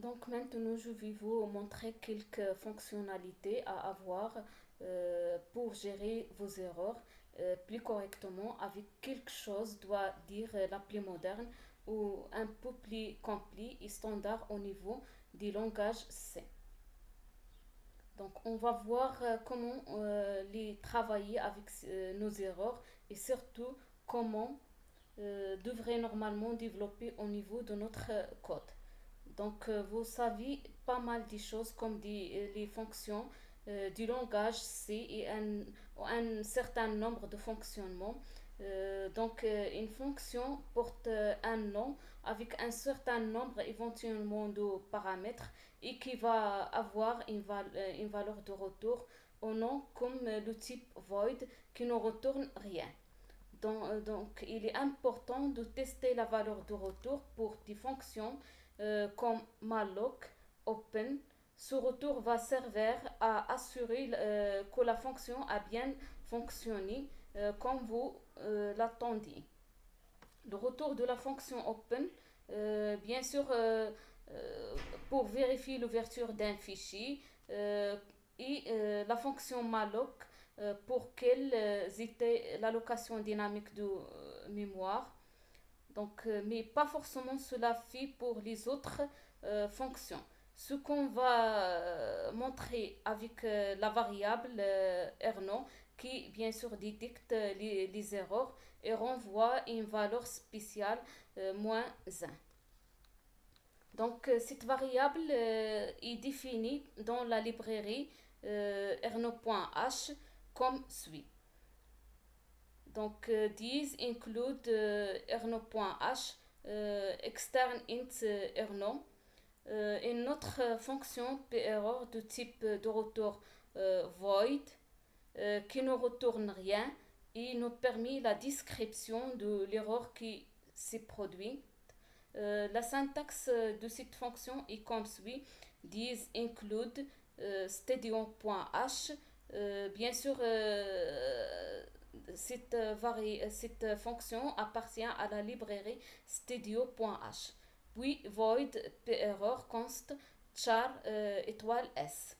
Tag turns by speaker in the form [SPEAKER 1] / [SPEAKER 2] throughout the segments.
[SPEAKER 1] Donc maintenant, je vais vous montrer quelques fonctionnalités à avoir pour gérer vos erreurs plus correctement avec quelque chose, doit dire l'appli moderne ou un peu plus complet et standard au niveau du langage C. Donc on va voir comment les travailler avec nos erreurs et surtout comment devrait normalement développer au niveau de notre code. Donc, vous savez pas mal de choses comme les fonctions du langage C et un certain nombre de fonctionnements. Une fonction porte un nom avec un certain nombre éventuellement de paramètres et qui va avoir une valeur de retour au nom comme le type void qui ne retourne rien. Il est important de tester la valeur de retour pour des fonctions comme malloc, open. Ce retour va servir à assurer que la fonction a bien fonctionné comme vous l'attendiez. Le retour de la fonction open, bien sûr, pour vérifier l'ouverture d'un fichier, euh, la fonction malloc pour qu'elle était l'allocation dynamique de mémoire. Mais pas forcément cela fait pour les autres fonctions. Ce qu'on va montrer avec la variable Erno qui bien sûr détecte les erreurs et renvoie une valeur spéciale moins 1. Cette variable est définie dans la librairie erno.h comme suit. These include erno.h, extern int erno, une autre fonction perror de type de retour void qui ne retourne rien et nous permet la description de l'erreur qui s'est produite. La syntaxe de cette fonction est comme suit. These include stadion.h. Bien sûr, cette fonction appartient à la librairie studio.h. Puis void error const char étoile s.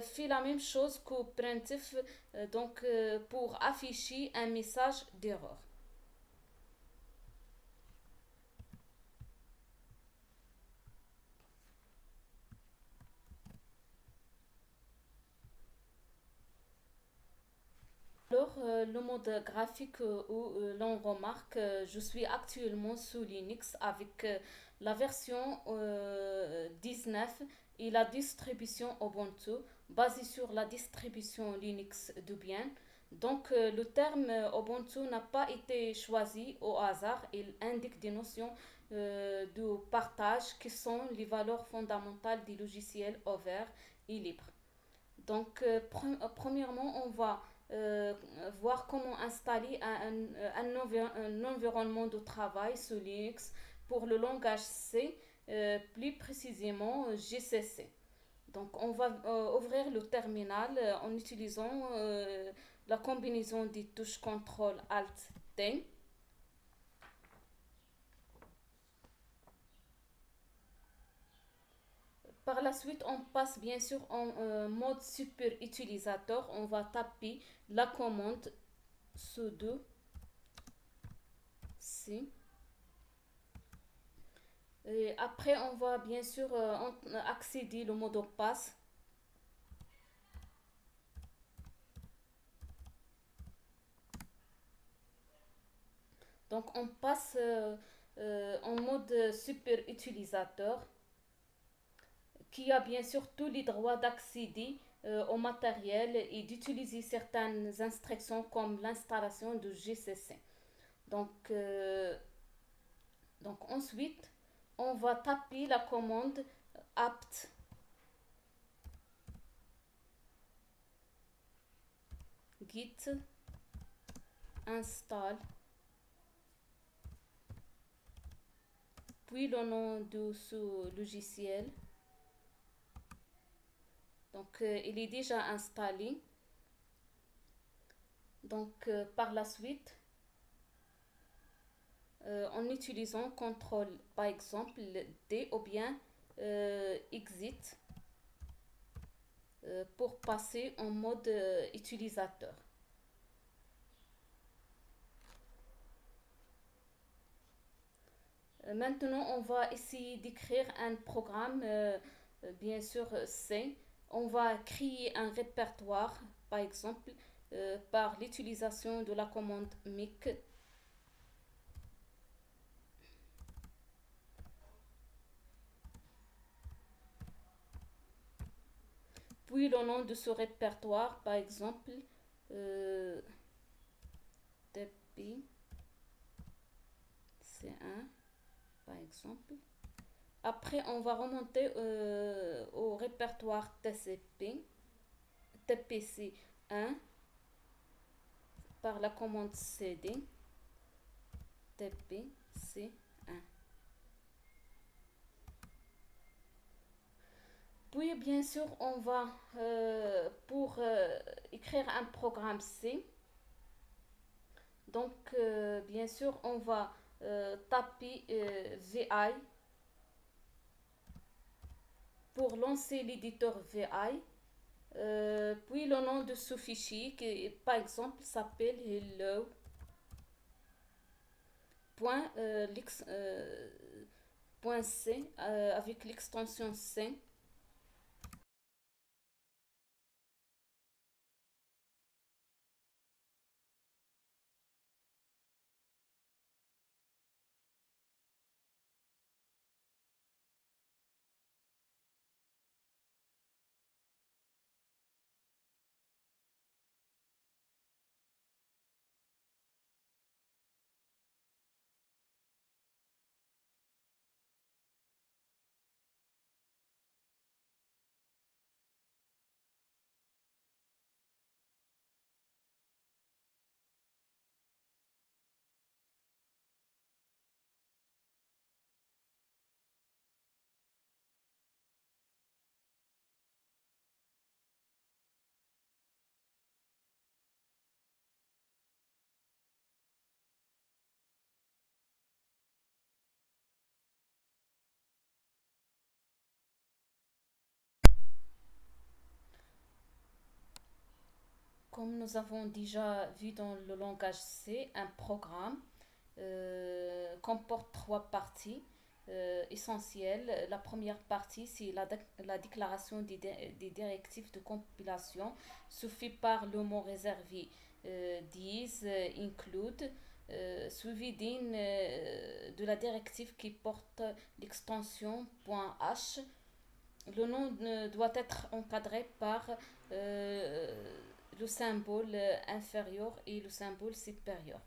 [SPEAKER 1] Fait la même chose que printf pour afficher un message d'erreur. Alors, le mode graphique où l'on remarque, je suis actuellement sous Linux avec la version 19 et la distribution Ubuntu basée sur la distribution Linux Debian. Le terme Ubuntu n'a pas été choisi au hasard. Il indique des notions de partage qui sont les valeurs fondamentales des logiciels ouverts et libres. Premièrement, on va euh, voir comment installer un environnement de travail sous Linux pour le langage C, plus précisément GCC. On va ouvrir le terminal en utilisant la combinaison des touches CTRL ALT T. Par la suite, on passe bien sûr en mode super utilisateur. On va taper la commande sudo c. Et après, on va bien sûr accéder au mot de passe. On passe en mode super utilisateur qui a bien sûr tous les droits d'accéder au matériel et d'utiliser certaines instructions comme l'installation de GCC. Donc, euh, Ensuite, on va taper la commande apt git install, puis le nom de ce logiciel. Il est déjà installé. Par la suite, en utilisant CTRL par exemple D ou bien exit pour passer en mode utilisateur. Maintenant, on va essayer d'écrire un programme, bien sûr C. On va créer un répertoire, par exemple, par l'utilisation de la commande mic. Puis le nom de ce répertoire, par exemple, euh, TP, C1, par exemple. Après, on va remonter au répertoire TCP, TPC1 par la commande CD, TPC1. Puis, bien sûr, on va, pour écrire un programme C, donc, bien sûr, on va taper VI pour lancer l'éditeur VI. Puis le nom de ce fichier qui par exemple s'appelle hello. Point, point C avec l'extension C. Comme nous avons déjà vu dans le langage C, un programme comporte trois parties essentielles. La première partie, c'est la déclaration des directives de compilation, suffit par le mot réservé this, include, suivi de la directive qui porte l'extension .h. Le nom doit être encadré par le symbole inférieur et le symbole supérieur.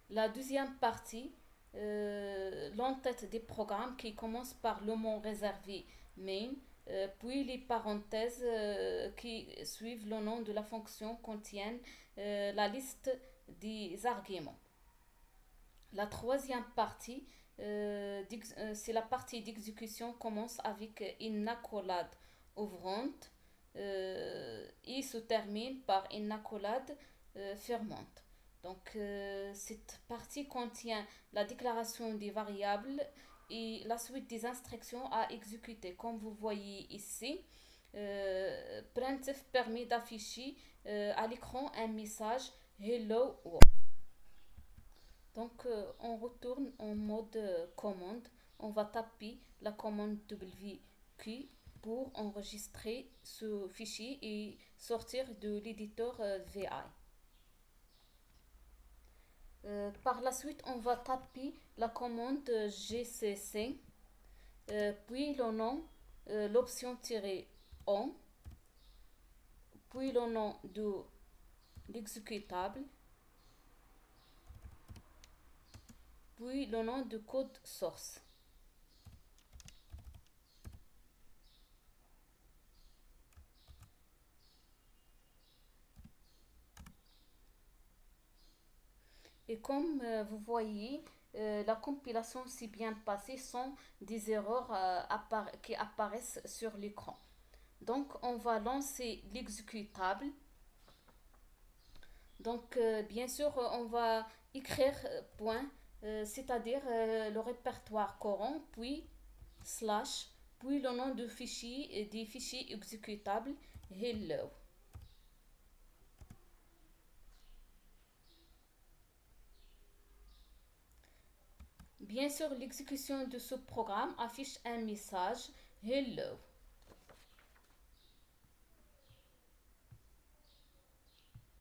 [SPEAKER 1] La deuxième partie, l'entête des programmes qui commence par le mot réservé main, puis les parenthèses qui suivent le nom de la fonction contiennent la liste des arguments. La troisième partie, c'est la partie d'exécution commence avec une accolade ouvrante et se termine par une accolade fermante. Donc, cette partie contient la déclaration des variables et la suite des instructions à exécuter. Comme vous voyez ici, printf permet d'afficher à l'écran un message Hello World. Donc, on retourne en mode commande. On va taper la commande WQ pour enregistrer ce fichier et sortir de l'éditeur VI. Par la suite, on va taper la commande GCC, puis le nom, l'option "-on", puis le nom de l'exécutable, puis le nom de code source. Et comme vous voyez, la compilation s'est bien passée sans des erreurs qui apparaissent sur l'écran. Donc, on va lancer l'exécutable. Donc, bien sûr, on va écrire point, c'est-à-dire le répertoire courant, puis slash, puis le nom du fichier et des fichiers exécutables hello. Bien sûr, l'exécution de ce programme affiche un message hello.